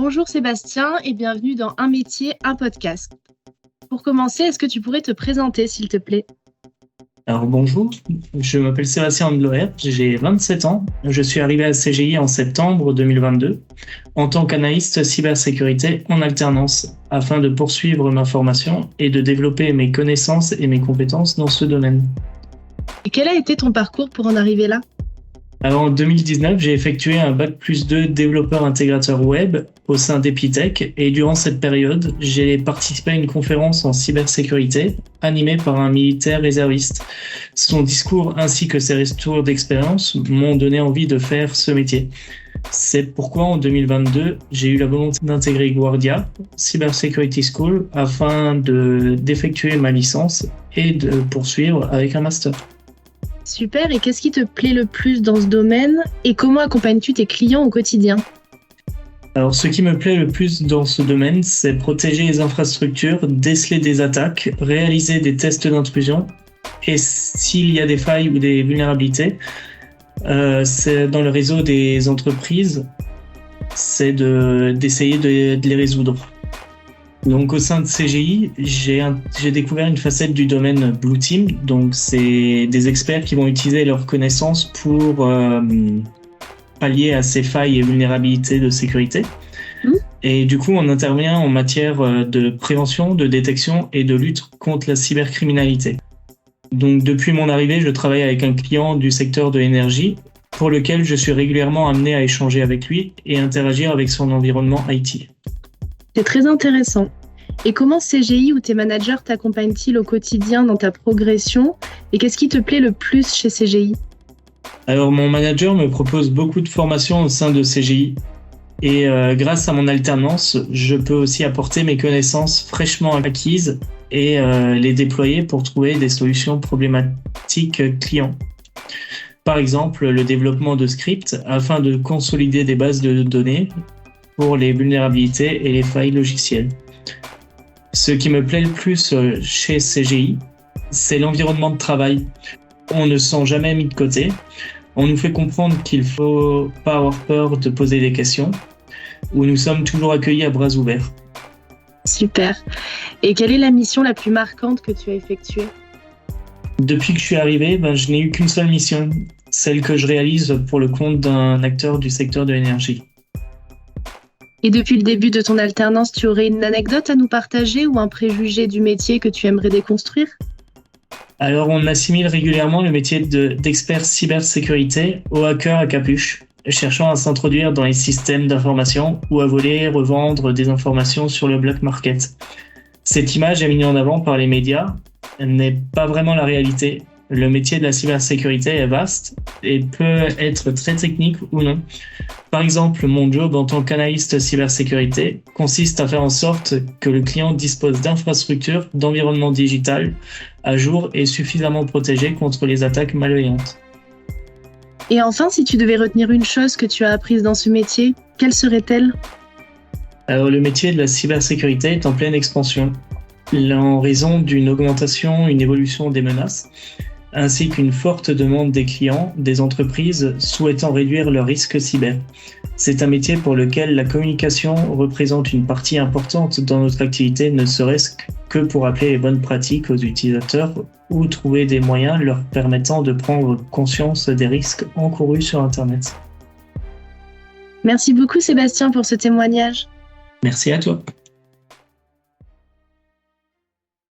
Bonjour Sébastien et bienvenue dans Un métier, un podcast. Pour commencer, est-ce que tu pourrais te présenter s'il te plaît ? Alors bonjour, je m'appelle Sébastien Andloer, j'ai 27 ans. Je suis arrivé à CGI en septembre 2022 en tant qu'analyste cybersécurité en alternance afin de poursuivre ma formation et de développer mes connaissances et mes compétences dans ce domaine. Et quel a été ton parcours pour en arriver là ? Alors en 2019, j'ai effectué un Bac+2 développeur intégrateur web au sein d'Epitech et durant cette période, j'ai participé à une conférence en cybersécurité animée par un militaire réserviste. Son discours ainsi que ses retours d'expérience m'ont donné envie de faire ce métier. C'est pourquoi en 2022, j'ai eu la volonté d'intégrer Guardia, Cyber Security School, afin d'effectuer ma licence et de poursuivre avec un master. Super, et qu'est-ce qui te plaît le plus dans ce domaine et comment accompagnes-tu tes clients au quotidien ? Alors, ce qui me plaît le plus dans ce domaine, c'est protéger les infrastructures, déceler des attaques, réaliser des tests d'intrusion et s'il y a des failles ou des vulnérabilités, c'est dans le réseau des entreprises, c'est d'essayer de les résoudre. Donc au sein de CGI, j'ai découvert une facette du domaine Blue Team. Donc c'est des experts qui vont utiliser leurs connaissances pour pallier à ces failles et vulnérabilités de sécurité. Et du coup, on intervient en matière de prévention, de détection et de lutte contre la cybercriminalité. Donc depuis mon arrivée, je travaille avec un client du secteur de l'énergie pour lequel je suis régulièrement amené à échanger avec lui et interagir avec son environnement IT. C'est très intéressant. Et comment CGI ou tes managers t'accompagnent-ils au quotidien dans ta progression ? Et qu'est-ce qui te plaît le plus chez CGI ? Alors, mon manager me propose beaucoup de formations au sein de CGI. Et grâce à mon alternance, je peux aussi apporter mes connaissances fraîchement acquises et les déployer pour trouver des solutions problématiques clients. Par exemple, le développement de scripts afin de consolider des bases de données pour les vulnérabilités et les failles logicielles. Ce qui me plaît le plus chez CGI, c'est l'environnement de travail. On ne se sent jamais mis de côté. On nous fait comprendre qu'il ne faut pas avoir peur de poser des questions, où nous sommes toujours accueillis à bras ouverts. Super. Et quelle est la mission la plus marquante que tu as effectuée ? Depuis que je suis arrivé, je n'ai eu qu'une seule mission, celle que je réalise pour le compte d'un acteur du secteur de l'énergie. Et depuis le début de ton alternance, tu aurais une anecdote à nous partager ou un préjugé du métier que tu aimerais déconstruire ? Alors, on assimile régulièrement le métier d'expert cybersécurité au hacker à capuche, cherchant à s'introduire dans les systèmes d'information ou à voler, revendre des informations sur le black market. Cette image est mise en avant par les médias, elle n'est pas vraiment la réalité. Le métier de la cybersécurité est vaste et peut être très technique ou non. Par exemple, mon job en tant qu'analyste cybersécurité consiste à faire en sorte que le client dispose d'infrastructures, d'environnement digital à jour et suffisamment protégé contre les attaques malveillantes. Et enfin, si tu devais retenir une chose que tu as apprise dans ce métier, quelle serait-elle ? Alors, le métier de la cybersécurité est en pleine expansion, en raison d'une augmentation, une évolution des menaces, ainsi qu'une forte demande des clients, des entreprises souhaitant réduire leurs risques cyber. C'est un métier pour lequel la communication représente une partie importante dans notre activité, ne serait-ce que pour appeler les bonnes pratiques aux utilisateurs ou trouver des moyens leur permettant de prendre conscience des risques encourus sur Internet. Merci beaucoup Sébastien pour ce témoignage. Merci à toi.